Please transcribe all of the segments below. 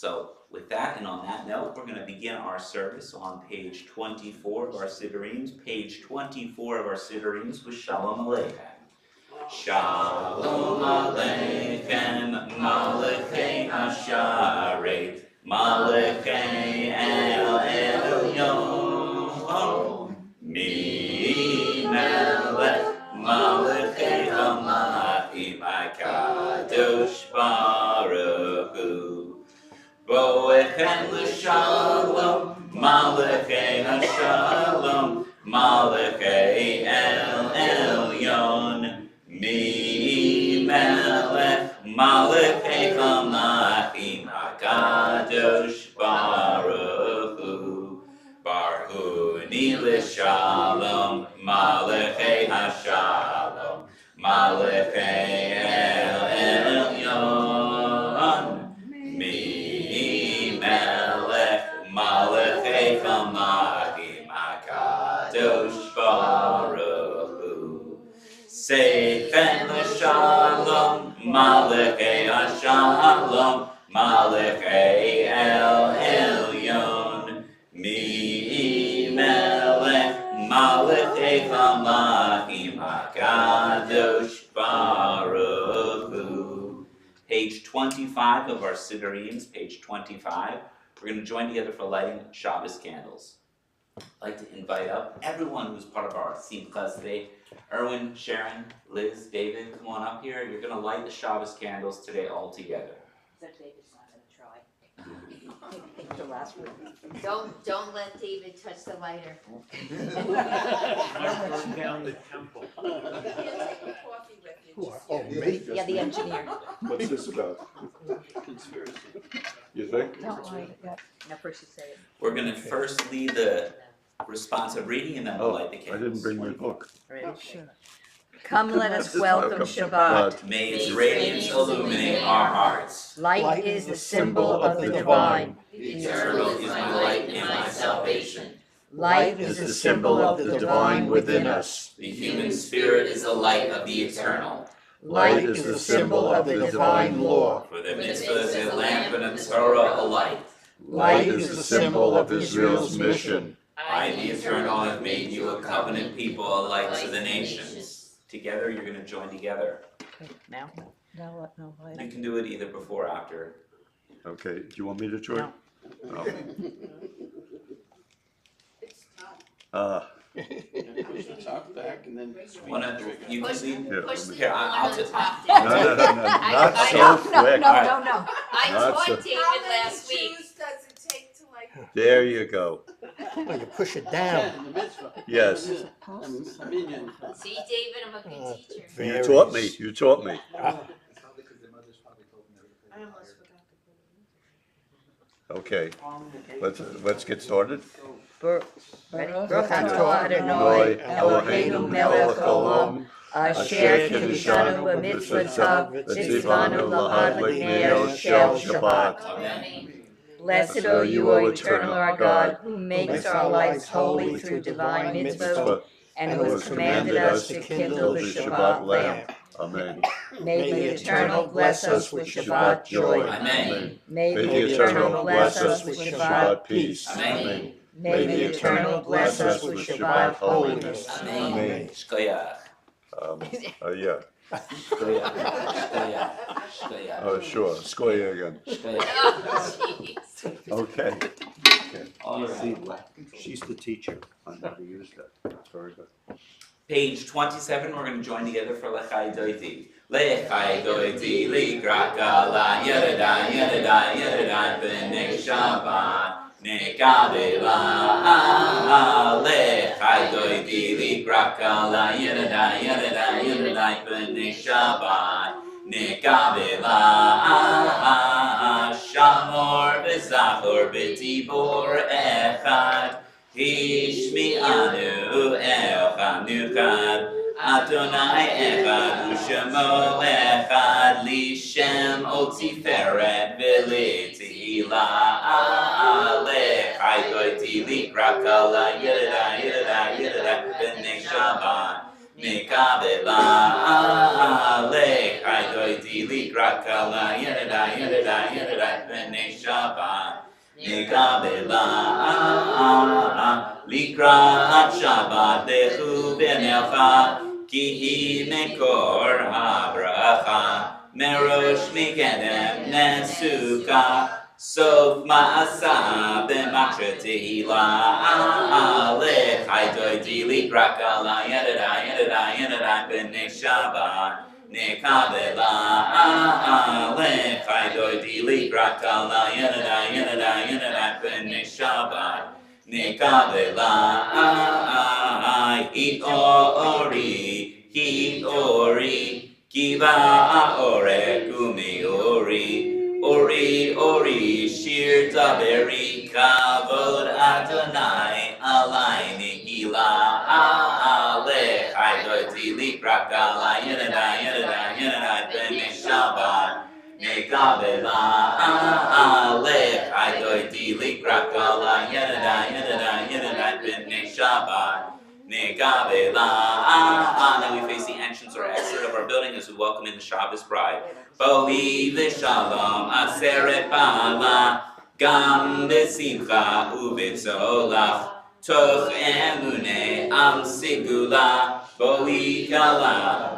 So with that, and on that note, we're going to begin our service on page 24 of our Siddurim. Page 24 of our Siddurim with Shalom Aleichem. Shalom Aleichem, Malachei Hasharet, Malachei El Elyon, Mi Melech, Malachei Hamalachim, HaKadosh Baruch Hu. Boechem l'shalom, Malachei Hashalom, Malachei El Elyon, Mi Melech, Malachei Hamalachim, HaKadosh Baruch Hu. Barhuni l'shalom, Malachei Hashalom, Malachei El Elyon, Mi Melech, Malachei Hamalachim, HaKadosh Baruch Hu. Seifen l'shalom, Malachei Hashalom, Malachei El Elyon, Mi Melech, Malachei Hamalachim, HaKadosh Baruch Hu. Page 25 of our Siddurim, page 25. We're going to join together for lighting Shabbos candles. I'd like to invite up everyone who's part of our Simcha today. Erwin, Sharon, Liz, David, come on up here. You're going to light the Shabbos candles today all together. Except David's not going to try. The last one. Don't let David touch the lighter. Burn down the temple. Oh, me? Yeah, the engineer. What's this about? Conspiracy. You think? Don't light it yet. No, first you say it. We're going to first lead the responsive reading and then we'll light the I candles. didn't bring my book. Ready? Come, let us welcome Shabbat. May its radiance illuminate our hearts. Light is the symbol of the divine. The eternal is my light and my salvation. Light Is the symbol of the divine within us. The human spirit is the light of the eternal. Light is the symbol of the divine law. For the mitzvah is a lamp and a Torah a light. Light is the symbol of Israel's mission. I, the eternal, have made you a covenant people, a light to the nations. Together, you're going to join together. Now? No, You can do it either before or after. Okay, do you want me to join? No. No. Push the top back and then. You can lead. Yeah. Push the Here, one I'll on the take- top No, down. no, no, no, not I- so No, quick. no. I Not taught so- David last week. does it take to like? There you go. Oh, you push it Yeah, down. the mitzvah. Yes. A minion. See, David, I'm a good teacher. You Very taught me, you taught me. I almost forgot to put it in. Okay, let's get started. Ready? Baruch Baruch atah atah Adonai, Eloheinu melech haolam, asher kiddushanu b'mitzvotav, v'tzivanu la'ad l'gneo shel Shabbat. Amen. Blessed are you, O eternal our God, who makes our lives holy through divine mitzvot, and who has commanded us to kindle the Shabbat lamp. Amen. May the eternal bless us with Shabbat joy. Amen. May May the eternal bless us with Shabbat peace. Amen. May the eternal bless us with Shabbat holiness. Amen. Shkoyach. Yeah, Shkoyach. Shkoyach. Shkoyach. sure, Skoya again. Shkoyach. Oh, jeez. Okay. All right. She's the teacher. I never used that. Very good. Page 27, we're going to join together for Lechai Doiti. Lechai Doiti, Ligraka, La Yadada, Yadada, Yadada, B'nei Shabbat, Nekabela, Lechai Doiti, Ligraka, La Yadada, Yadada, Yadada, B'nei Shabbat, Nekabela, Shamor, B'zachor, B'tibor, Echad, Hishmi anu echad nuchad, Adonai echad u'shemo echad, Lishem otiferet v'letihila, Lechai goiti likraka la yedada, yedada, yedada, b'nei Shabbat, Nikabela Alechai Doiti Likrakala Yedada Bene Shabbat Nikabela Likrat Shabbat Dechu Benelcha Ki Mekor HaBracha Merosh Mikedem Nesuka Sof Ma'asa B'Machra Tehila Alech Haidoidi Likrakala Yedada B'nei Shabbat Nekabela Alech Haidoidi Likrakala Yedada B'nei Shabbat Nekabela Hit Ori Kiva Ore Kumi Ori, Shir Taberi, Kavod Adonai, Alai Nigila, Alech, Haidoti Likrakala, Yedada, Bene Shabbat, Nekabela, Alech, Haidoti Likrakala, Yedada, Bene Shabbat, Nekabela. Now we face the entrance or exit of our building as we welcome in the Shabbos bride. Boi v'shalom aseret ba'ala gam b'simcha u'b'tzolach toch emunei am sigula boi kala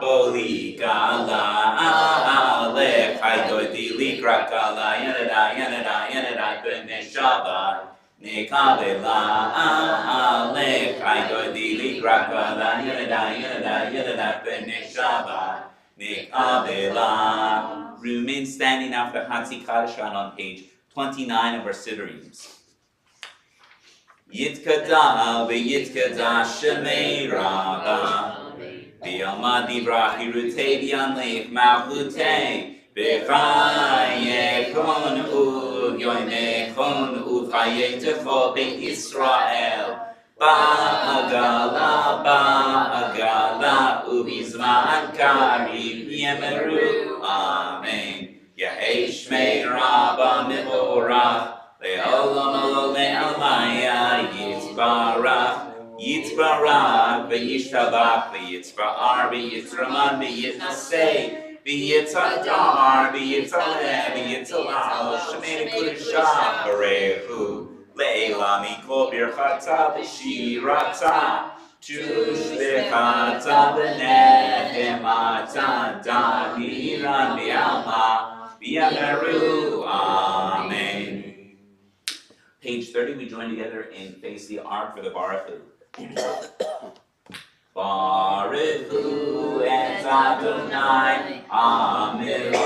alech haidoti likrakala yedada b'nei Shabbat Nekabela alech haidoti likrakala yedada b'nei Shabbat Nekabela. Remain standing after Hatzi Kadishan on page 29 of our Sidurims. Yitkada v'yitkada shemei Rabba B'yama dibra hirutei b'yanleich malchutei B'chayekon u'yoymechon u'chayei tefo Beit Yisrael Ba'agala, ubizman karib yemeru, amen. Yehei shmei Rabba mevorach, le'olam le'almaya yitzbarach, ve'yishtabach, ve'yitzba'ar, ve'yitzraman, ve'yitnasei, ve'yitzadar, ve'yitzaleh, ve'yitzalal, shemei nekudashah, barehu. Leila mikol birchata b'shirata Tush birchata b'nehemata Damiran b'alma b'yameru Amen. Page 30, we join together in Face the Ark for the Baruch Hu. Baruch Hu et Adonai Amirorach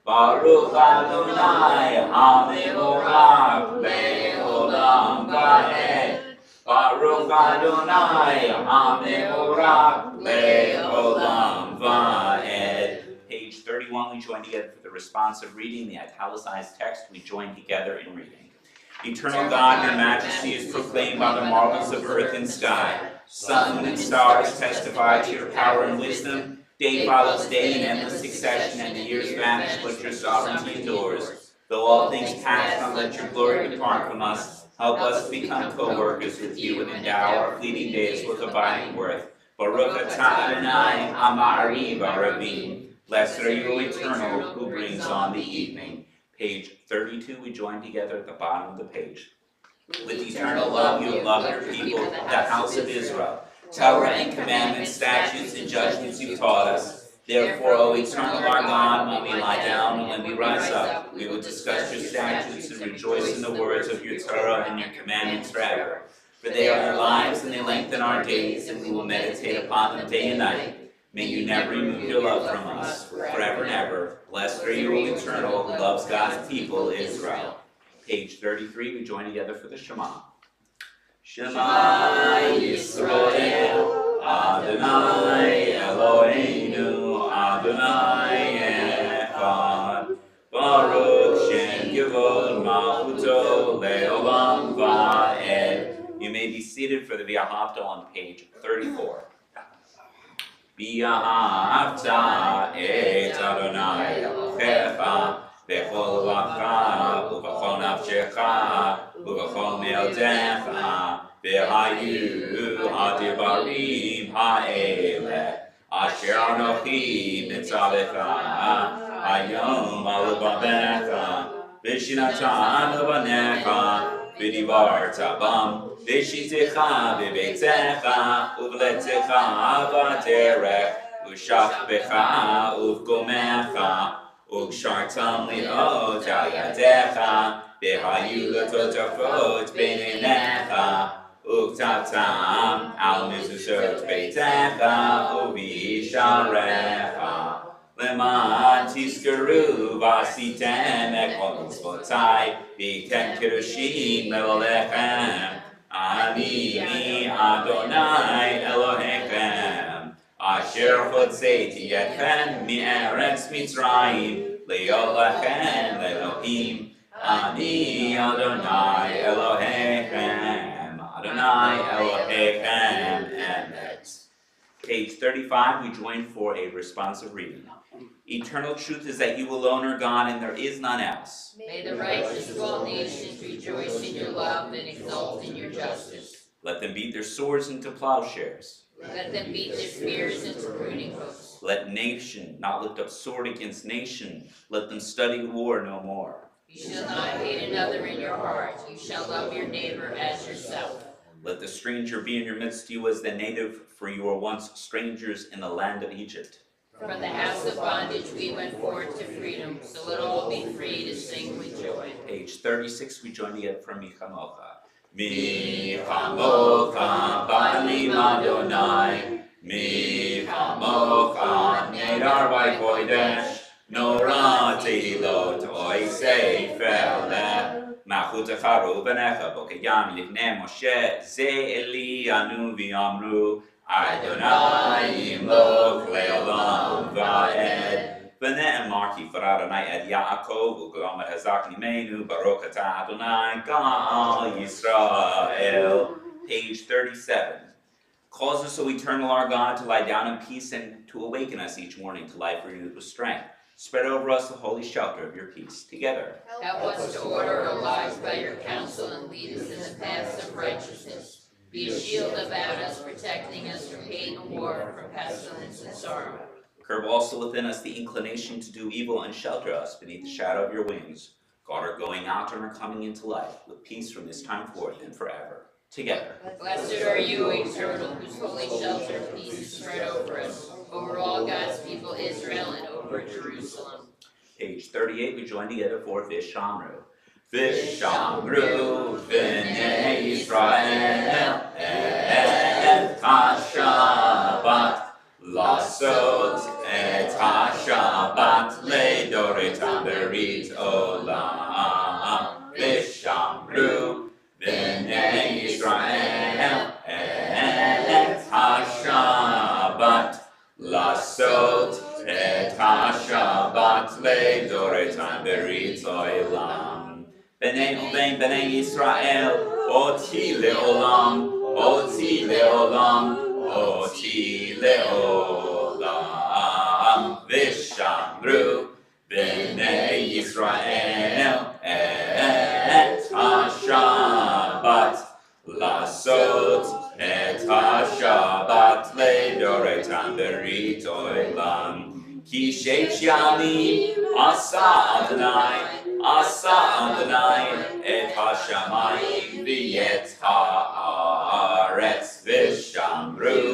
Baruch Adonai HaMevorach Le'olam Va'ed Baruch Adonai HaMevorach Le'olam Va'ed. Page 31, we join together for the responsive reading, the italicized text, we join together in reading. Eternal God, your majesty is proclaimed by the marvels of earth and sky. Sun and stars testify to your power and wisdom. Day follows day in endless succession, and the years vanish, but your sovereignty endures. Though all things pass, don't let your glory depart from us. Help us to become co-workers with you and endow our fleeting days with abiding worth. Baruch atah Adonai Amari Baravim. Blessed are you, O Eternal, who brings on the evening. Page 32, we join together at the bottom of the page. With eternal love you have loved your people, the house of Israel. Torah and commandments, statutes and judgments you taught us. Therefore, O eternal our God, when we lie down and when we rise up, we will discuss your statutes and rejoice in the words of your Torah and your commandments forever. For they are our lives and they lengthen our days, and we will meditate upon them day and night. May you never remove your love from us, forever and ever. Blessed are you, O eternal, who loves God's people, Israel. Page 33, we join together for the Shema. Shema Yisrael, Adonai Eloheinu, Adonai Echad. Baruch Shem Kivod Malchuto Leolam Va'ed. You may be seated for the V'ahavta on page 34. V'ahavta et Adonai Elohecha bechol levacha ubechol nafshecha ubechol me'odecha V'hayu hadibarim ha'eleh asher anochi mitzavecha hayom al babecha v'shinatan lebanecha v'divarta bam v'shitecha b'beitecha uvletecha b'derech u'shachbecha uvgomecha ug'shartam li'ot al yadecha v'hayu l'totafot b'neinecha ug'tavtam al mezuzot beitecha u'visharecha Leman tizkaru v'asitem ekol mitzvotai v'iktem kirushim le'olechem Ani Adonai Elohechem Asher hotzeti etchem mi'eretz Mitzrayim le'olechem le'elohim Ani Adonai Elohechem Adonai Elohechem Emet. Page 35, we join for a responsive reading. Eternal truth is that you alone are God and there is none else. May the righteous of all nations rejoice in your love and exult in your justice. Let them beat their swords into plowshares. Let them beat their spears into pruning hooks. Let nation not lift up sword against nation. Let them study war no more. You shall not hate another in your heart. You shall love your neighbor as yourself. Let the stranger be in your midst, you as the native, for you were once strangers in the land of Egypt. From the house of bondage we went forth to freedom, so let all be free to sing with joy. Page 36, we join together from Mi Chamocha. Mi Chamocha Banim Adonai, Mi Chamocha Nedar B'Kodesh, Nora Tehilot Oisei Ferleh. Machutecha Rubenecha Bokayam Livnei Moshe Ze Eli Anu V'Yamru Adonai Imloch Le'olam Va'ed V'ne'emar Ki Farad Adonai Ed Yaakov U'Gomer Hazak Nimenu Baruch Atah Adonai Gal Yisrael. Page 37. Calls us, O eternal our God, to lie down in peace and to awaken us each morning to life renewed with strength. Spread over us the holy shelter of your peace. Together. Help us to order our lives by your counsel and lead us in the paths of righteousness. Be a shield about us, protecting us from hate and war, from pestilence and sorrow. Curb also within us the inclination to do evil and shelter us beneath the shadow of your wings. Guard our going out and our coming into life with peace from this time forth and forever. Together. Blessed are you, eternal, whose holy shelter of peace is spread over us, over all God's people Israel and over Jerusalem. Page 38, we join together for Vishamru. Vishamru v'nei Yisrael et ha-Shabbat lasot et ha-Shabbat le'doretam berit olam. Vishamru v'nei Yisrael et ha-Shabbat lasot et ha-Shabbat le'doretam berit olam. B'nei u'bein b'nei Yisrael oti le'olam, oti le'olam, oti le'olam. V'shamru b'nei Yisrael et ha-Shabbat lasot et ha-Shabbat le'doretam berit olam. Ki sheish yamim asa Adonai, asa Adonai et ha-shamayim v'yet ha'aretz v'shamru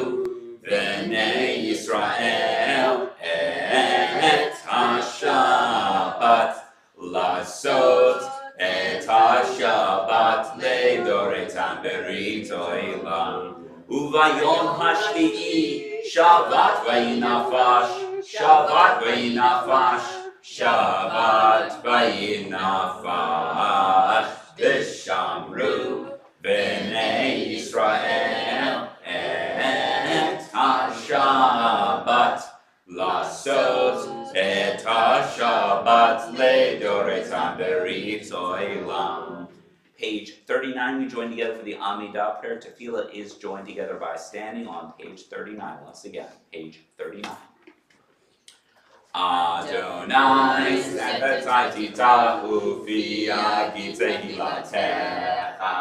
v'nei Yisrael et ha-Shabbat lasot et ha-Shabbat le'doretam berit olam. Uvayom hashvi'i Shabbat v'yinafash, Shabbat v'yinafash, Shabbat v'yinafash. V'shamru b'nei Yisrael et ha-Shabbat lasot et ha-Shabbat le'doretam berit olam. Page 39, we join together for the Amidah prayer. Tefillah is joined together by standing on page 39. Once again, page 39. Adonai, Zephatai Titahu fi Agitei Hilatecha,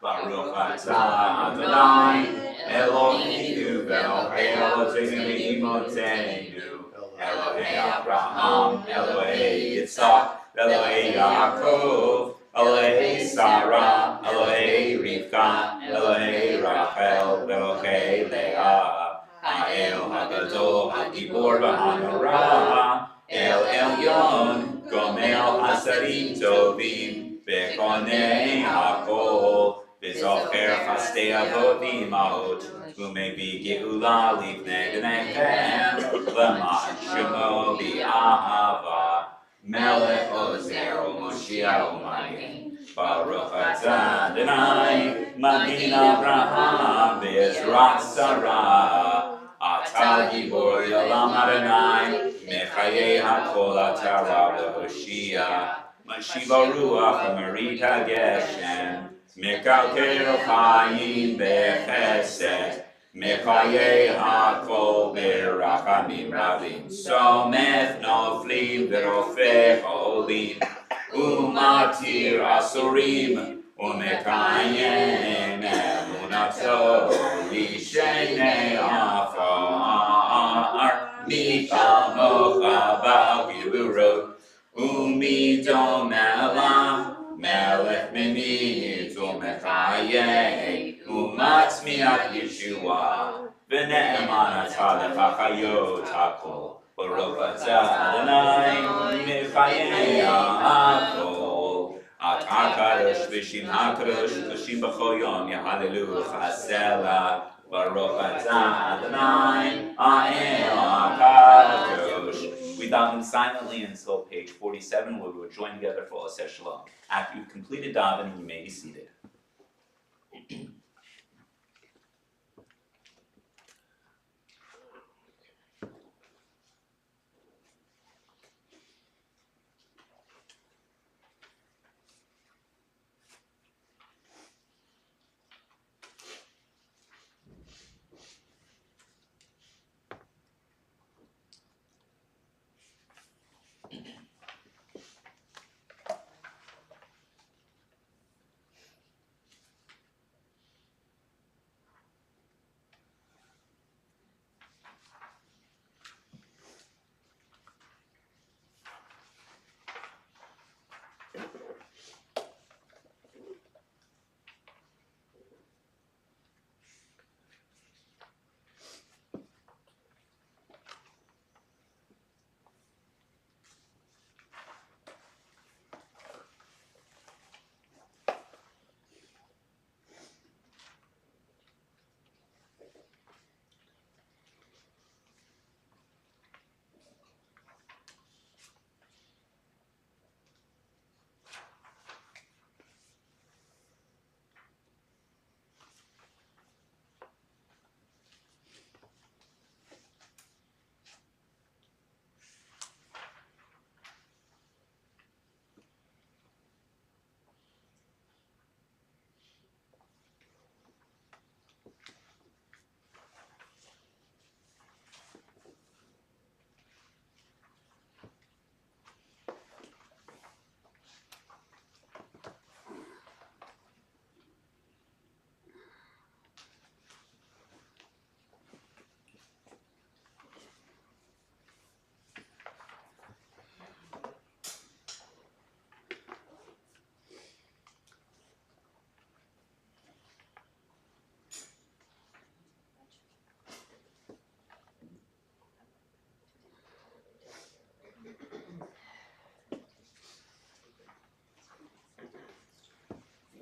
Baruch atah Adonai Eloheinu ve'Elohei Avotenu ve'imotenu Elohei Abraham, Elohei Yitzhak, Elohei Yaakov, Elohei Sarah, Elohei Rivka, Elohei Rachel, Elohei Leah, Ha'el Hagadol, Hagibor v'Hanorah, El Elyon, Gomel Hasadim Tovim, Bekonei Hakol, V'zocher Chastei Avot v'Imahot, Umevi Geula Livnei B'nechem, L'man Shemo B'Ahava, Melech Ozer Moshiach U'Magen, Baruch atah Adonai, Magin Avraham V'Ezrat Sarah, Atah Gibor Yolam Adonai, Mechayei HaKol Atah Rab Hoshia, Mashiva Ruach U'Merit HaGeshem, Mekalkel Chayim Bechesed, Mechayei HaKol Berachamim Rabim, Somech Noflim V'Rofech Olim, Umatir Asurim, Umekayem Emunato, Lishenei Afar, Mikal Mocha Ba'al Gilurot, Umidom Elah, Melech Memit, Umechayei, Umatzmiat Yeshua, V'ne'eman Atah Lechachayot HaKol, Baruch atah Adonai, Mechayei HaKol, Atah Kadosh V'Shim HaKadosh, V'Shim B'chol Yom, Yahallelu Chasela, Baruch atah Adonai, Ha'el HaKadosh. We daven silently until page 47, where we will join together for Oseh Shalom. After you've completed davening, you may be seated.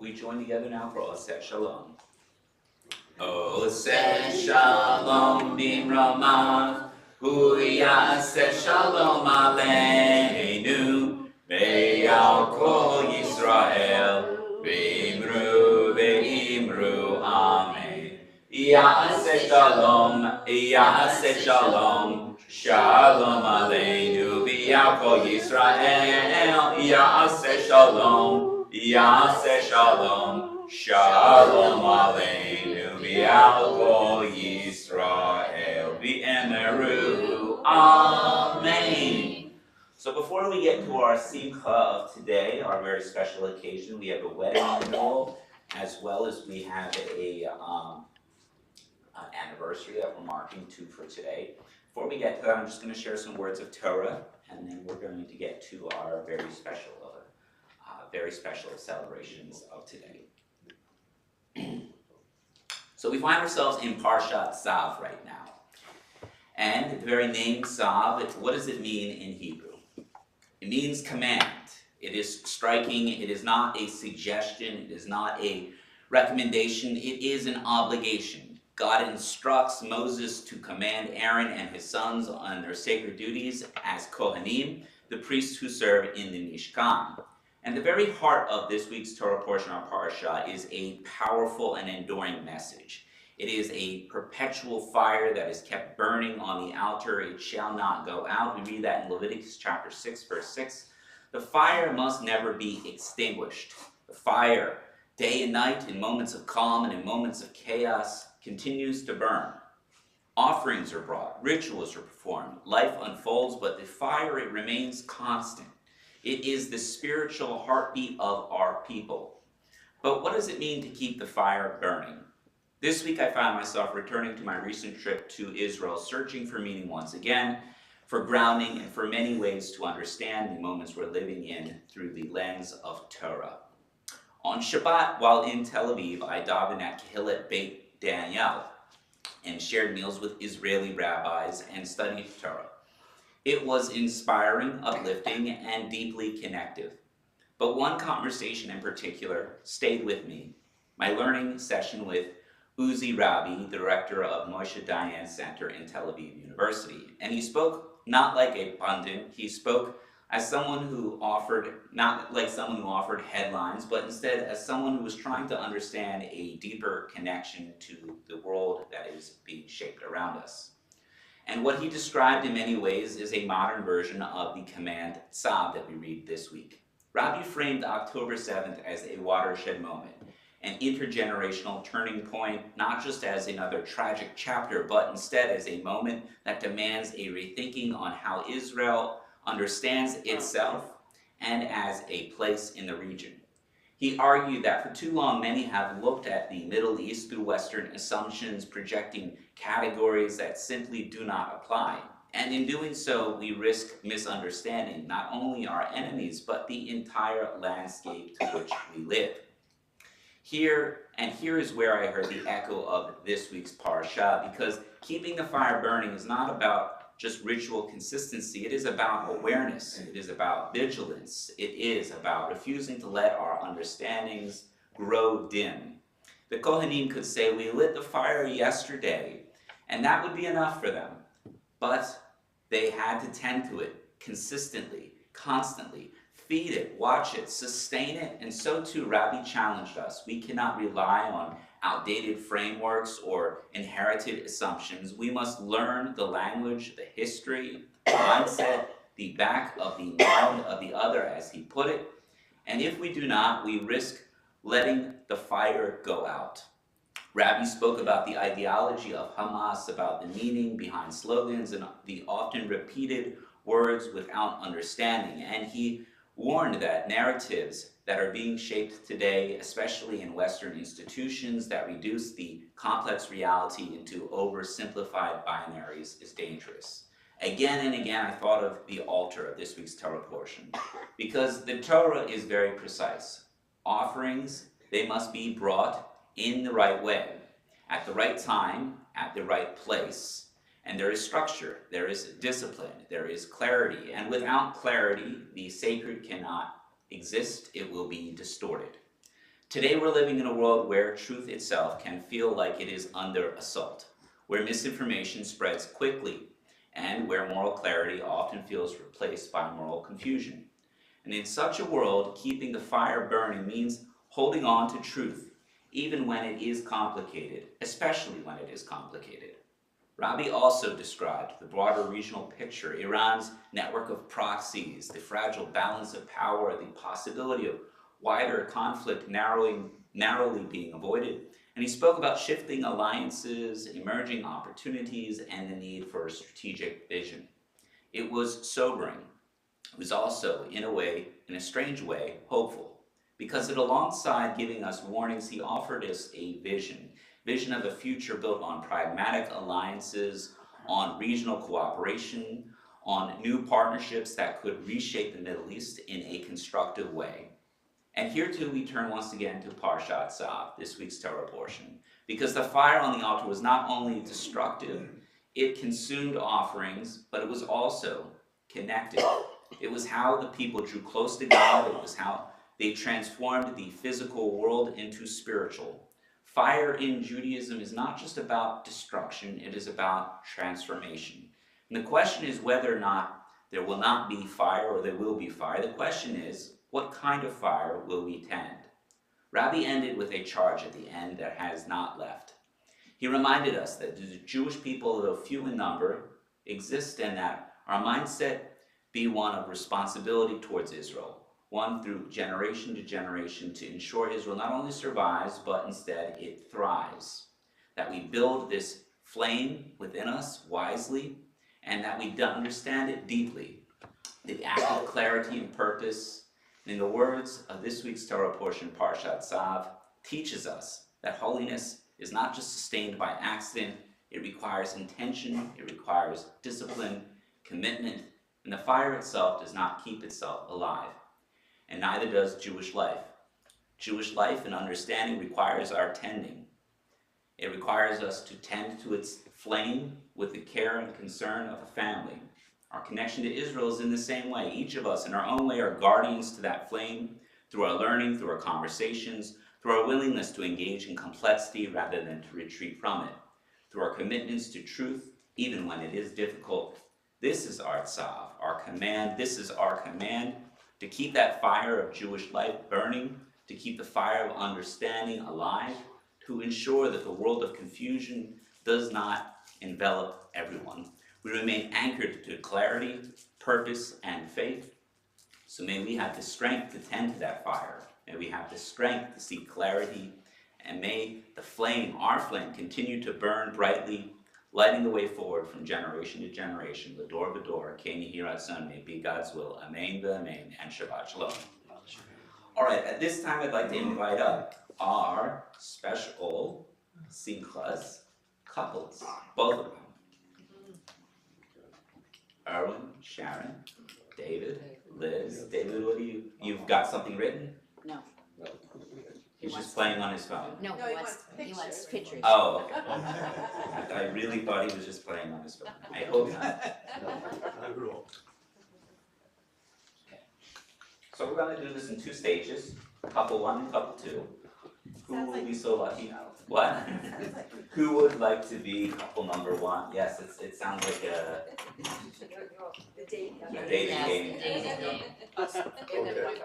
We join together now for Oseh Shalom. Oseh Shalom Bimramav, Hu Yaseh Shalom Aleinu, Ve'al Kol Yisrael, Ve'imru Ve'imru Amen. Yaseh Shalom, Yaseh Shalom, Shalom Aleinu, Ve'al Kol Yisrael, Yaseh Shalom. Yaseh Shalom, Shalom Aleinu, V'al Kol Yisrael, V'emeru, Amen. So before we get to our simcha of today, our very special occasion, we have a wedding renewal as well as we have an anniversary that we're marking too for today. Before we get to that, I'm just going to share some words of Torah, and then we're going to get to our very special celebrations of today. So we find ourselves in Parshat Tzav right now. And the very name Tzav, what does it mean in Hebrew? It means command. It is striking. It is not a suggestion. It is not a recommendation. It is an obligation. God instructs Moses to command Aaron and his sons on their sacred duties as Kohanim, the priests who serve in the Mishkan. And the very heart of this week's Torah portion of Parsha is a powerful and enduring message. It is a perpetual fire that is kept burning on the altar. It shall not go out. We read that in Leviticus chapter 6, verse 6. The fire must never be extinguished. The fire, day and night, in moments of calm and in moments of chaos, continues to burn. Offerings are brought, rituals are performed, life unfolds, but the fire, it remains constant. It is the spiritual heartbeat of our people. But what does it mean to keep the fire burning? This week I found myself returning to my recent trip to Israel, searching for meaning once again, for grounding, and for many ways to understand the moments we're living in through the lens of Torah. On Shabbat, while in Tel Aviv, I davened at Kehillat Beit Daniel and shared meals with Israeli rabbis and studied Torah. It was inspiring, uplifting, and deeply connective. But one conversation in particular stayed with me, my learning session with Uzi Rabi, the director of Moshe Dayan Center in Tel Aviv University. And he spoke not like a pundit, he spoke as someone who offered, not like someone who offered headlines, but instead as someone who was trying to understand a deeper connection to the world that is being shaped around us. And what he described in many ways is a modern version of the command Tzav that we read this week. Rabbi framed October 7th as a watershed moment, an intergenerational turning point, not just as another tragic chapter, but instead as a moment that demands a rethinking on how Israel understands itself and as a place in the region. He argued that for too long many have looked at the Middle East through Western assumptions, projecting categories that simply do not apply. And in doing so, we risk misunderstanding not only our enemies, but the entire landscape to which we live. Here is where I heard the echo of this week's Parsha, because keeping the fire burning is not about just ritual consistency. It is about awareness. It is about vigilance. It is about refusing to let our understandings grow dim. The Kohanim could say, we lit the fire yesterday, and that would be enough for them. But they had to tend to it consistently, constantly. Feed it, watch it, sustain it, and so too Rabbi challenged us. We cannot rely on outdated frameworks or inherited assumptions. We must learn the language, the history, the mindset, the back of the mind of the other, as he put it. And if we do not, we risk letting the fire go out. Rabbi spoke about the ideology of Hamas, about the meaning behind slogans and the often repeated words without understanding. And he warned that narratives that are being shaped today, especially in Western institutions that reduce the complex reality into oversimplified binaries, is dangerous. Again and again, I thought of the altar of this week's Torah portion, because the Torah is very precise. Offerings, they must be brought in the right way, at the right time, at the right place. And there is structure, there is discipline, there is clarity. And without clarity, the sacred cannot exist, it will be distorted. Today we're living in a world where truth itself can feel like it is under assault, where misinformation spreads quickly, and where moral clarity often feels replaced by moral confusion. And in such a world, keeping the fire burning means holding on to truth, even when it is complicated, especially when it is complicated. Rabbi also described the broader regional picture, Iran's network of proxies, the fragile balance of power, the possibility of wider conflict narrowly being avoided. And he spoke about shifting alliances, emerging opportunities, and the need for a strategic vision. It was sobering. It was also, in a strange way, hopeful. because it, alongside giving us warnings, he offered us a vision of a future built on pragmatic alliances, on regional cooperation, on new partnerships that could reshape the Middle East in a constructive way. And here too we turn once again to Parshat Tzav, this week's Torah portion, because the fire on the altar was not only destructive, it consumed offerings, but it was also connected. It was how the people drew close to God. It was how they transformed the physical world into spiritual. Fire in Judaism is not just about destruction, it is about transformation. And the question is whether or not there will not be fire or there will be fire. The question is, what kind of fire will we tend? Rabbi ended with a charge at the end that has not left. He reminded us that the Jewish people, though few in number, exist, and that our mindset be one of responsibility towards Israel, one through generation to generation, to ensure Israel not only survives, but instead it thrives. That we build this flame within us wisely, and that we understand it deeply. The act of clarity and purpose, and in the words of this week's Torah portion, Parshat Tzav, teaches us that holiness is not just sustained by accident. It requires intention, it requires discipline, commitment, and the fire itself does not keep itself alive. And neither does Jewish life. Jewish life and understanding requires our tending. It requires us to tend to its flame with the care and concern of a family. Our connection to Israel is in the same way. Each of us in our own way are guardians to that flame through our learning, through our conversations, through our willingness to engage in complexity rather than to retreat from it, through our commitments to truth even when it is difficult. This is our tzav, our command. This is our command to keep that fire of Jewish life burning, to keep the fire of understanding alive, to ensure that the world of confusion does not envelop everyone. We remain anchored to clarity, purpose, and faith. So may we have the strength to tend to that fire. May we have the strength to seek clarity. And may the flame, our flame, continue to burn brightly, lighting the way forward from generation to generation. L'dor v'dor, Ken Yehi Ratzon, may it be God's will. Amen v'amen, and Shabbat Shalom. All right, at this time I'd like to invite up our special Simchas couples, both of them. Erwin, Sharon, David, Liz. David, what do you've got something written? No. He's just playing on his phone. No, he wants pictures. Oh, okay. I really thought he was just playing on his phone. I hope not. So we're gonna do this in two stages, couple one and couple two. Who will be so lucky? What? Who would like to be couple number one? Yes, it sounds like a dating game.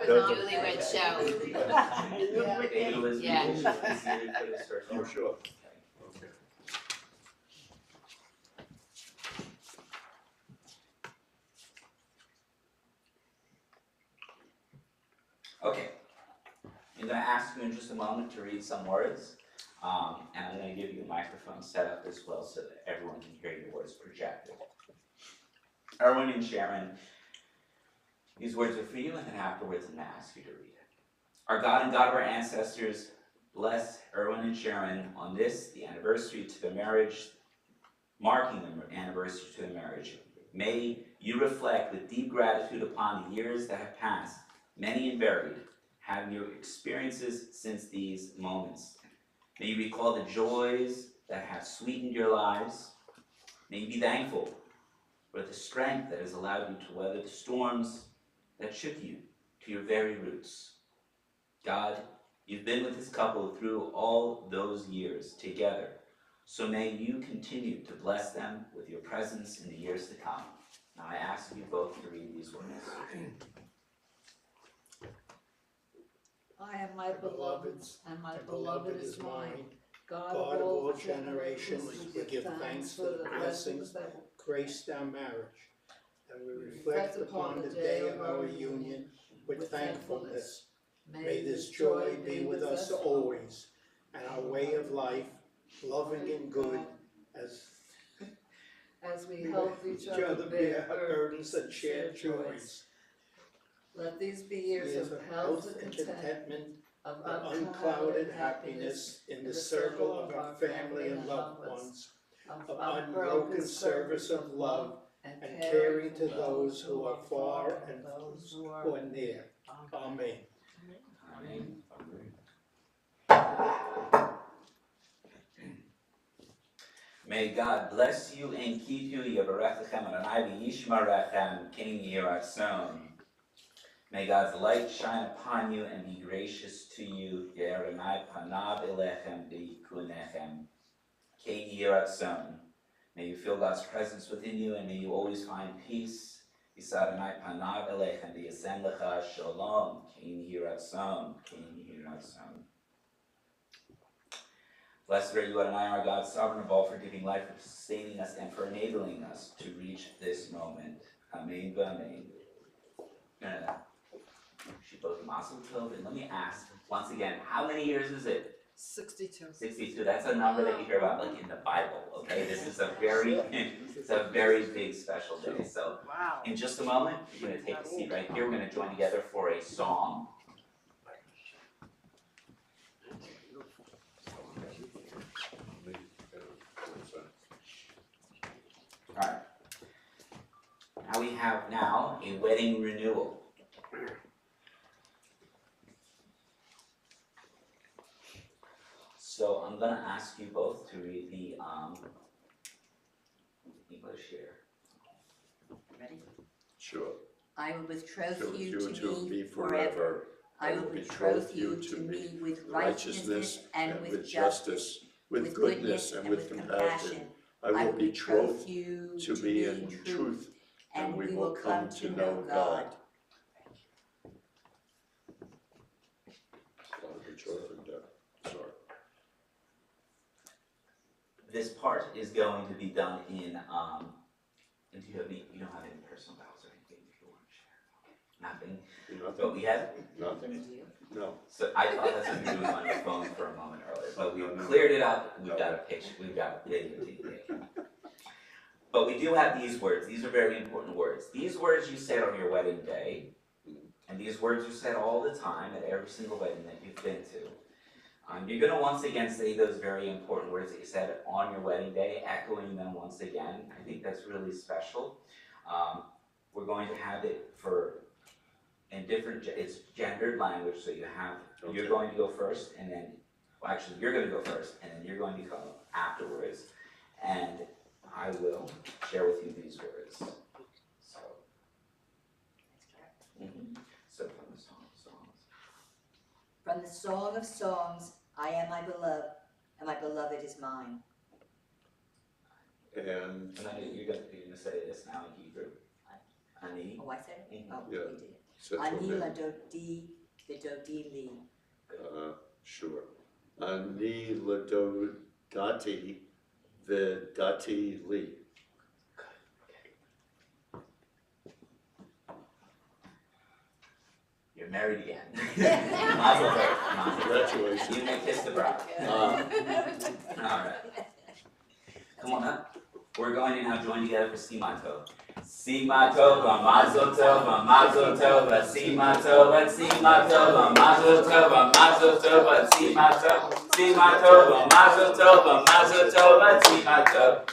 Newlywed show. David was Yeah. Oh, sure. Okay. I'm going to ask you in just a moment to read some words, and I'm going to give you a microphone set up as well so that everyone can hear your words projected. Erwin and Sharon, these words are for you, and then afterwards I'm going to ask you to read it. Our God and God of our ancestors, bless Erwin and Sharon on this, the anniversary to the marriage, marking the anniversary to the marriage. May you reflect with deep gratitude upon the years that have passed, many and varied, have your experiences since these moments. May you recall the joys that have sweetened your lives. May you be thankful for the strength that has allowed you to weather the storms that shook you to your very roots. God, you've been with this couple through all those years together, so may you continue to bless them with your presence in the years to come. Now I ask you both to read these words. I am my beloved's, and my beloved is mine. God of all generations, we give thanks for the blessings that graced our marriage, and we reflect upon the day of our union with thankfulness. May this joy be with us always, and our way of life, loving and good, as we help each other bear burdens and share joys. Let these be years of health and contentment, of unclouded happiness in the circle of our family and loved ones, of unbroken service of love, and caring to those who are far and those who are near. Amen. Amen. May God bless you and keep you. Yevarechem Adonai v'yishmarechem King Yiratzon. May God's light shine upon you and be gracious to you. Ye'eranai panav elechem v'yikunechem King Yiratzon. May you feel God's presence within you, and may you always find peace. Yisaranai panav elechem v'yasem lecha shalom King Yiratzon. King Yiratzon. Blessed are you, Adonai, our God, sovereign of all, for giving life, for sustaining us, and for enabling us to reach this moment. Amen, amen. And let me ask, once again, how many years is it? 62. 62. That's a number that you hear about, like, in the Bible, okay? This is a very, it's a very big, special day. So, in just a moment, you're going to take a seat right here. We're going to join together for a song. All right. Now we have a wedding renewal. So I'm going to ask you both to read the English here. Ready? Sure. I will betroth Betroth you to me forever. forever. I will betroth you to me with righteousness and with justice, with goodness and with compassion. I will betroth you to me in truth, and we will come to know God. Sorry. This part is going to be done in, and you don't have any personal vows or anything if you want to share? Nothing? But we have, Nothing? No. so I thought that's what you were doing on your phone for a moment earlier, but we cleared it up. We've got a picture, we've got a video. But we do have these words. These are very important words. These words you said on your wedding day, and these words you said all the time at every single wedding that you've been to. You're going to once again say those very important words that you said on your wedding day, echoing them once again. I think that's really special. We're going to have it in different, it's gendered language, so you have, you're going to go first, and then, well, actually, you're going to go first, and then you're going to come afterwards, and I will share with you these words. So, so from the Song of Songs. From the Song of Songs, I am my beloved, and my beloved is mine. And And then you're going to say this now in Hebrew. Ani. Oh, I said it? Oh, Yeah. we did. set to Ani me. ladodi vidodi li. Sure. Ani ladodati vidati li. You're married again. Mazel tov. Mazel tov. Congratulations. You may kiss the bride. All right. Come on up. We're going to now join together for Sima Tov. Sima Tova, Mazel Tova, Mazel Tova, Sima Tova, Sima Tova, Mazel Tova, Mazel Tova, Sima Tova, Sima Tova, Mazel Tova, Mazel Tova, Sima Tova.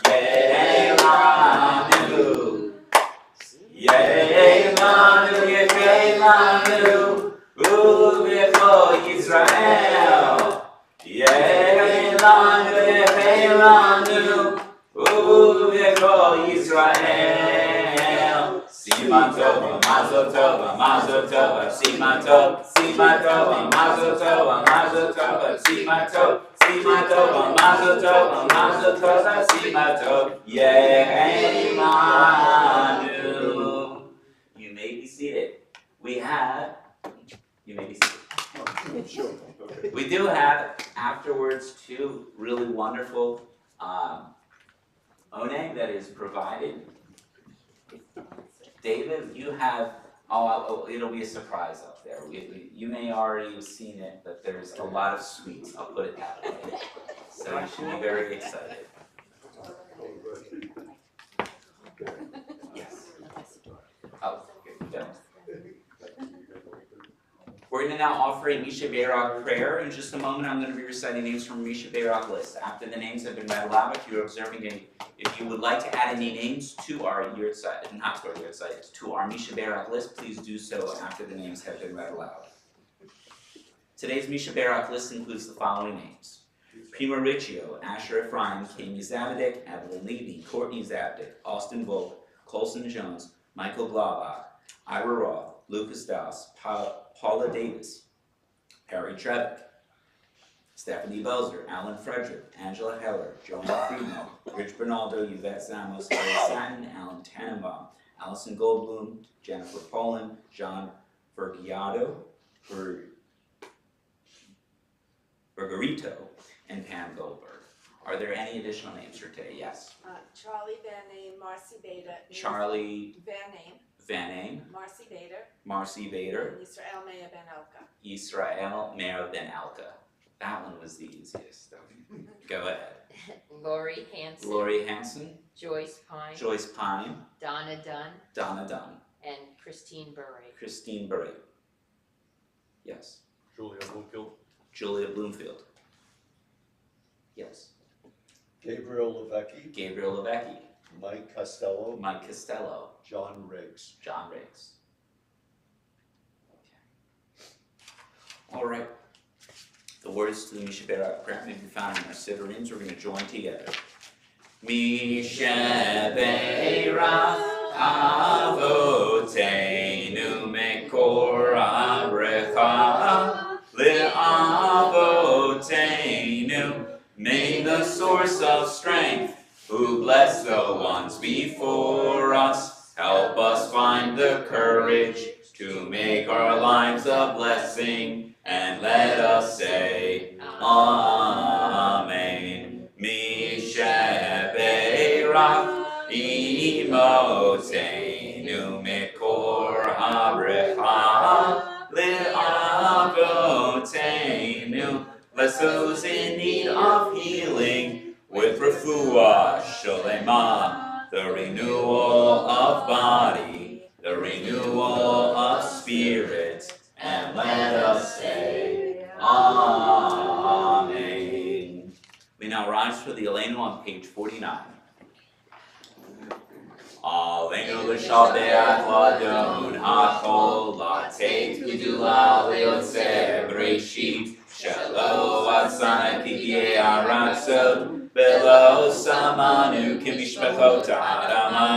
Yeilanu, Yeilanu, Yeilanu, U'Bechol Yisrael. Yeilanu, Yeilanu, U'Bechol Yisrael. Sima Tova, Mazel Tova, Mazel Tova, Sima Tova, Sima Tova, Mazel Tova, Mazel Tova, Sima Tova, Sima Tova, Mazel Tova, Mazel Tova, Sima Tova, Yeilanu. You may be seated. You may be seated. Sure. Okay. We do have afterwards two really wonderful oneg that is provided. David, you have, it'll be a surprise up there. You may already have seen it, but there's a lot of sweets, I'll put it that way. So you should be very excited. Yes. Oh, here you go. We're going to now offer a Misha Berak prayer. In just a moment, I'm going to be reciting names from Misha Berak list. After the names have been read aloud, if you're observing if you would like to add any names to our yurtzeit, not to our yurtzeit, to our Misha Berak list, please do so after the names have been read aloud. Today's Misha Berak list includes the following names: Prima Riccio, Asher Ephraim, Kami Zabdik, Evelyn Levy, Courtney Zabdik, Austin Volk, Colson Jones, Michael Glavak, Ira Roth, Lucas Das, Paula Davis, Perry Trevick, Stephanie Belzer, Alan Frederick, Angela Heller, Joanna Friedman, Rich Bernaldo, Yvette Samos, Harry Satin, Alan Tannenbaum, Allison Goldblum, Jennifer Poland, John Vergiato, Bergerito, and Pam Goldberg. Are there any additional names for today? Yes. Charlie Van Aim, Marcy Bader. Charlie Van Aim, Van Aim, Marcy Bader, Marcy Bader, and Yisrael Meir Ben Elka. Israel Meir Ben Alka. That one was the easiest. Go ahead. Lori Hanson. Lori Hanson, Joyce Pine. Joyce Pine, Donna Dunn. Donna Dunn, And Christine Burry. Christine Burry. Yes. Julia Bloomfield. Julia Bloomfield. Yes. Gabriel Levesque, Gabriel Levesque, Mike Costello, Mike Costello, John Riggs. John Riggs. Okay. All right. The words to the Misha Berak prayer may be found in our Sidurims. We're going to join together. Misha Berak Avoteinu Mekor Abrecha Le'Avoteinu. May the source of strength, who bless the ones before us, help us find the courage to make our lives a blessing, and let us say, Amen. Misha Berak Imoteinu Mekor Habrecha Le'Avoteinu. Bless those in need of healing with refuah sholema, the renewal of body, the renewal of spirit, and let us say, Amen. We now rise for the Aleinu on page 49. Aleinu l'shabeach l'adon hakol lateit gedula le'otzeh b'reishit shelo atzana k'yeh aratzot belo samanu k'mishpachot ha'adama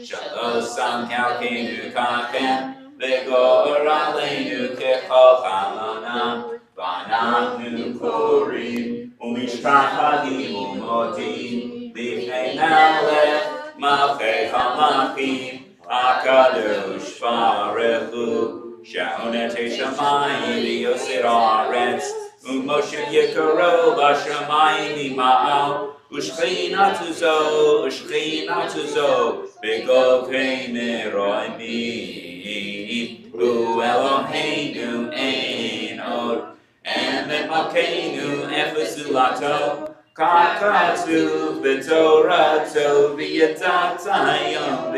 shelo sam kalkeinu kachem v'gor aleinu k'chol hamanam v'anachnu korim u'mishpachadim u'modim lifnei melech Malchei HaMalchim HaKadosh Baruch Hu Sha'onetei Shamayim v'yosir haaretz U'moshe Yekaro b'shamayim ima'al U'shchinatu zo B'govkei meroimim U'Eloheinu ein od Emet Malkeinu efes zulato Kakatu b'torato v'yadatayom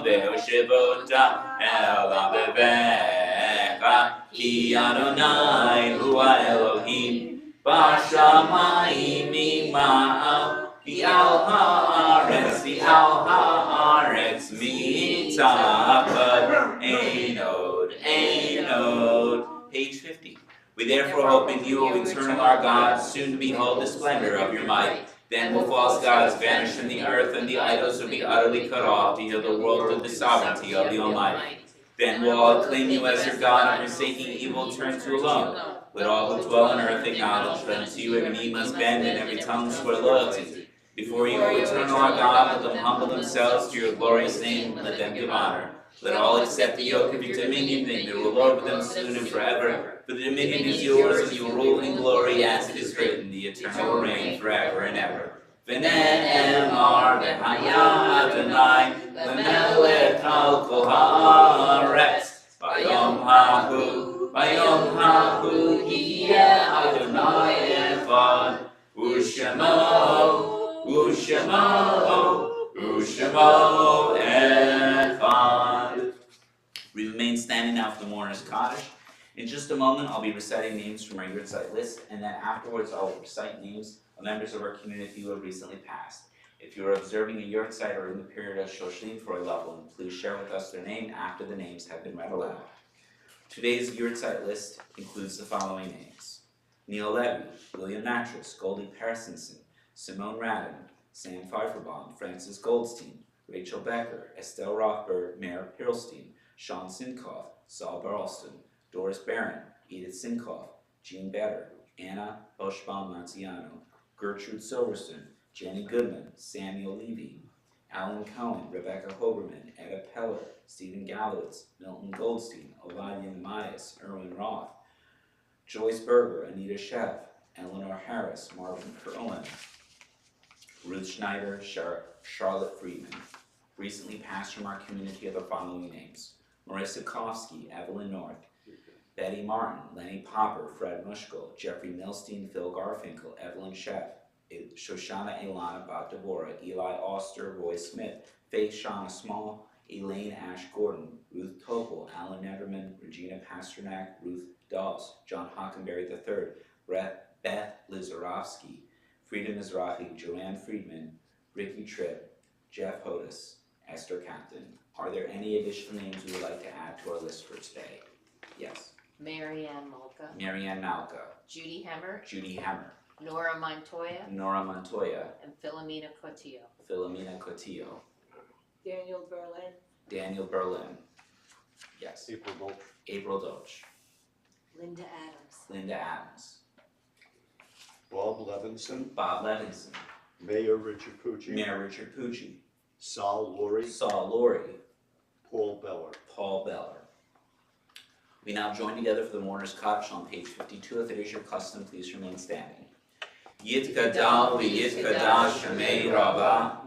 ve'oshevota el abevecha ki Adonai hu ha'Elohim b'shamayim ima'al ki al ha'aretz mitachad ein od. Page 50. We therefore hope in you, O eternal our God, soon to behold the splendor of your might. Then will false gods vanish from the earth, and the idols will be utterly cut off, to heal the world of the sovereignty of the Almighty. Then will all claim you as your God, and forsaking evil turn to alone. Let all who dwell on earth acknowledge that unto you every knee must bend, and every tongue swear loyalty. Before you, O eternal our God, let them humble themselves to your glorious name, and let them give honor. Let all accept the yoke of your dominion, and you will lord with them soon and forever. For the dominion is yours, and you will rule in glory, as it is written, the eternal will reign forever and ever. V'ne'emar v'haya Adonai, v'melech al kol haaretz. Bayom hahu yiyeh Adonai echad. U'shemo echad. We remain standing now for the mourner's Kaddish. In just a moment, I'll be reciting names from our yurtzeit list, and then afterwards I'll recite names of members of our community who have recently passed. If you are observing a yurtzeit or in the period of shoshim for a loved one, please share with us their name after the names have been read aloud. Today's yurtzeit list includes the following names: Neil Levy, William Mattress, Goldie Parsonson, Simone Radden, Sam Pfeifferbaum, Francis Goldstein, Rachel Becker, Estelle Rothberg, Mayor Pirlstein, Sean Sinkoff, Saul Barlston, Doris Barron, Edith Sinkoff, Jean Better, Anna Boschbaum Manziano, Gertrude Silverstone, Jenny Goodman, Samuel Levy, Alan Cohen, Rebecca Hoberman, Etta Peller, Stephen Gallowitz, Milton Goldstein, Ovadia Mayas, Erwin Roth, Joyce Berger, Anita Sheff, Eleanor Harris, Marvin Kerlin, Ruth Schneider, Charlotte Friedman. Recently passed from our community are the following names: Marissa Kofsky, Evelyn North, Betty Martin, Lenny Popper, Fred Mushko, Jeffrey Milstein, Phil Garfinkel, Evelyn Sheff, Shoshana Ilana Bat Deborah, Eli Oster, Roy Smith, Faith Shauna Small, Elaine Ash Gordon, Ruth Topol, Alan Netterman, Regina Pasternak, Ruth Dawes, John Hockenberry III, Beth Lizarovsky, Frida Mizrahi, Joanne Friedman, Ricky Tripp, Jeff Hodis, Esther Captain. Are there any additional names we would like to add to our list for today? Yes. Mary Ann Malka, Mary Ann Malka, Judy Hemmer, Judy Hammer, Nora Montoya, Nora Montoya, and Philomena Cotillo. Philomena Cotillo, Daniel Berlin. Daniel Berlin. Yes. April Mulch. April Doge, Linda Adams. Linda Adams, Bob Levinson. Bob Levinson, Mayor Richard Pucci. Mayor Richard Pucci, Sal Laurie. Saul Laurie, Paul Beller. Paul Beller. We now join together for the mourner's kaddish on page 52. If it is your custom, please remain standing. Yitkadal v'yitkadash Shemei Rabbah,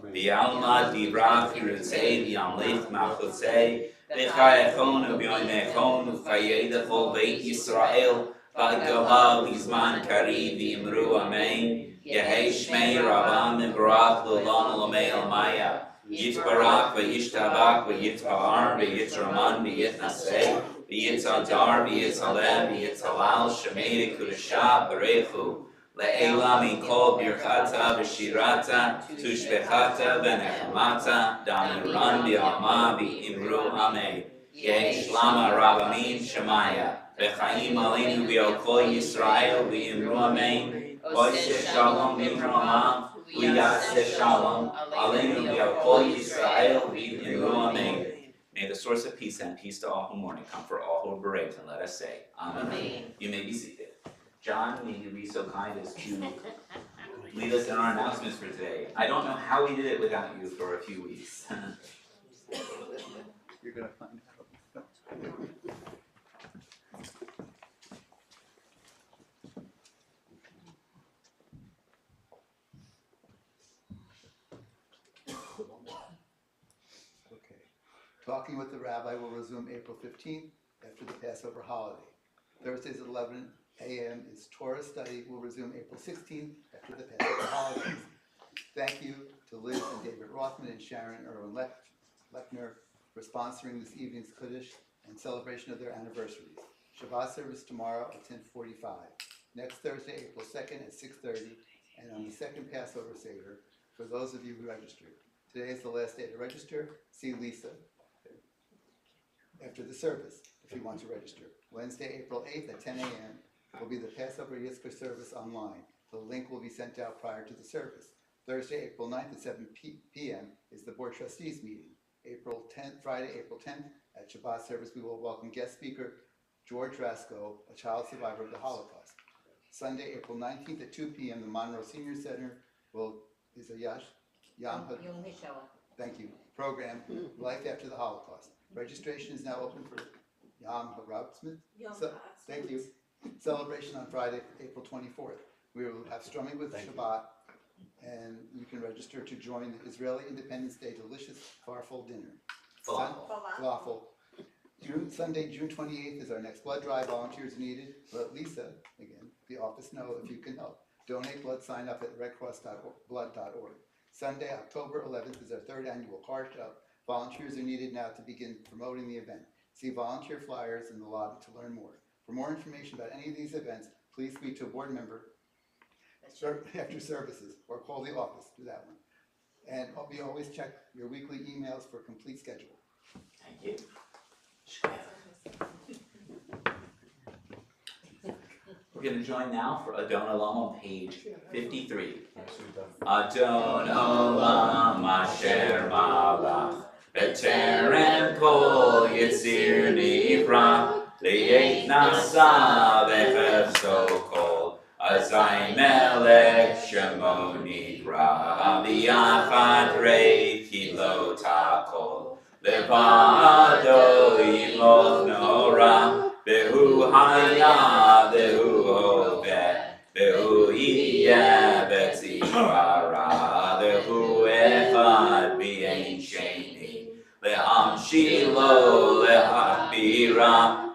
v'yalma divra firutzei v'yamlech machutzei, v'chayechon v'yoynechon v'chayei d'chol beit Yisrael, v'gava v'zman kari v'imru amen, Yehei Shmei Rabbah mibrach l'olam l'omei almaya, Yitbarak v'yishtabak v'yitpa'ar v'yitraman v'yitnaseh, v'yitzadar v'yitzaleh v'yitzalal shemei kudashah b'rechu, le'ela mikol birchata v'shirata tushbechata v'nechamata damiran b'alma v'imru amen. Yehi shlama rabbamin shemaya v'chaim aleinu v'yokol Yisrael v'imru amen. Oiseh shalom v'imrama v'yaseh shalom aleinu v'yokol Yisrael v'imru amen. May the source of peace and peace to all who mourn and comfort all who are bereaved, and let us say, Amen. Amen. You may be seated. John, may you be so kind as to lead us in our announcements for today. I don't know how we did it without you for a few weeks. You're gonna find out. Okay. Talking with the Rabbi will resume April 15th after the Passover holiday. Thursdays at 11 a.m. is Torah study will resume April 16th after the Passover holidays. Thank you to Liz and David Rothman and Sharon Erwin Lechner for sponsoring this evening's Kiddush and celebration of their anniversaries. Shabbat service tomorrow at 10:45. Next Thursday, April 2nd at 6:30, and on the second Passover Seder for those of you who registered. Today is the last day to register. See Lisa after the service if you want to register. Wednesday, April 8th at 10 a.m. will be the Passover Yitzchak service online. The link will be sent out prior to the service. Thursday, April 9th at 7 p.m. is the Board Trustees meeting. Friday, April 10th at Shabbat service, we will welcome guest speaker George Rasko, a child survivor of the Holocaust. Sunday, April 19th at 2 p.m., the Monroe Senior Center is a Yom Thank you. Program, Life After the Holocaust. Registration is now open for Yom HaRabsmith. Thank you. Celebration on Friday, April 24th. We will have strumming with Shabbat, and you can register to join the Israeli Independence Day delicious farfel dinner. Falafel. Sunday, June 28th is our next blood drive. Volunteers needed. Let Lisa, again, the office know if you can help. Donate blood, sign up at redcrossblood.org. Sunday, October 11th is our third annual car show. Volunteers are needed now to begin promoting the event. See volunteer flyers in the lobby to learn more. For more information about any of these events, please speak to a board member after services or call the office, do that one. And we always check your weekly emails for a complete schedule. Thank you. We're going to join now for Adon Olam on page 53. Adon Olam Asher Malach B'terem Kol Yitzir Nivra Li'et Nasa V'chefzo Kol Azai Melech Shemo Nivra B'yachad Rei Kilo Takol Levado Yimoch Nora Behu Haya Behu Hoveh Behu Yiyeh Betzivara Behu Echad B'Ein Sheni Le'am Shilo Le'Hakbira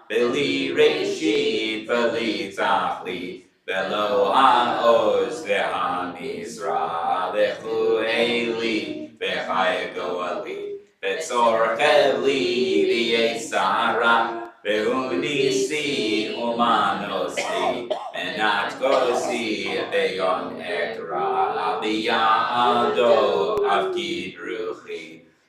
Beli Reshit Beli Tachli Belo Ha'oz Ve'Hamizra Le'Hu Eli Ve'Chayago Ali Betzor Chevli V'Yesara Be'unisi Umanosi Menat Gosi Be'yon Ekra B'Yado Avgid Ruchi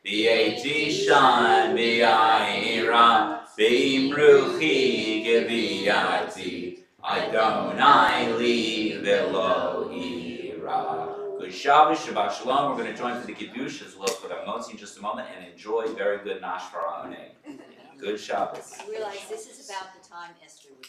B'Yetishan B'Yaira B'Imruchi Geviyati Adonai Li V'Lo Ira. Good Shabbos, Shabbat Shalom. We're going to join for the Kiddush as well as for the Motzi in just a moment and enjoy very good Nash Fara'oneh. Good Shabbos. You realize this is about the time Esther was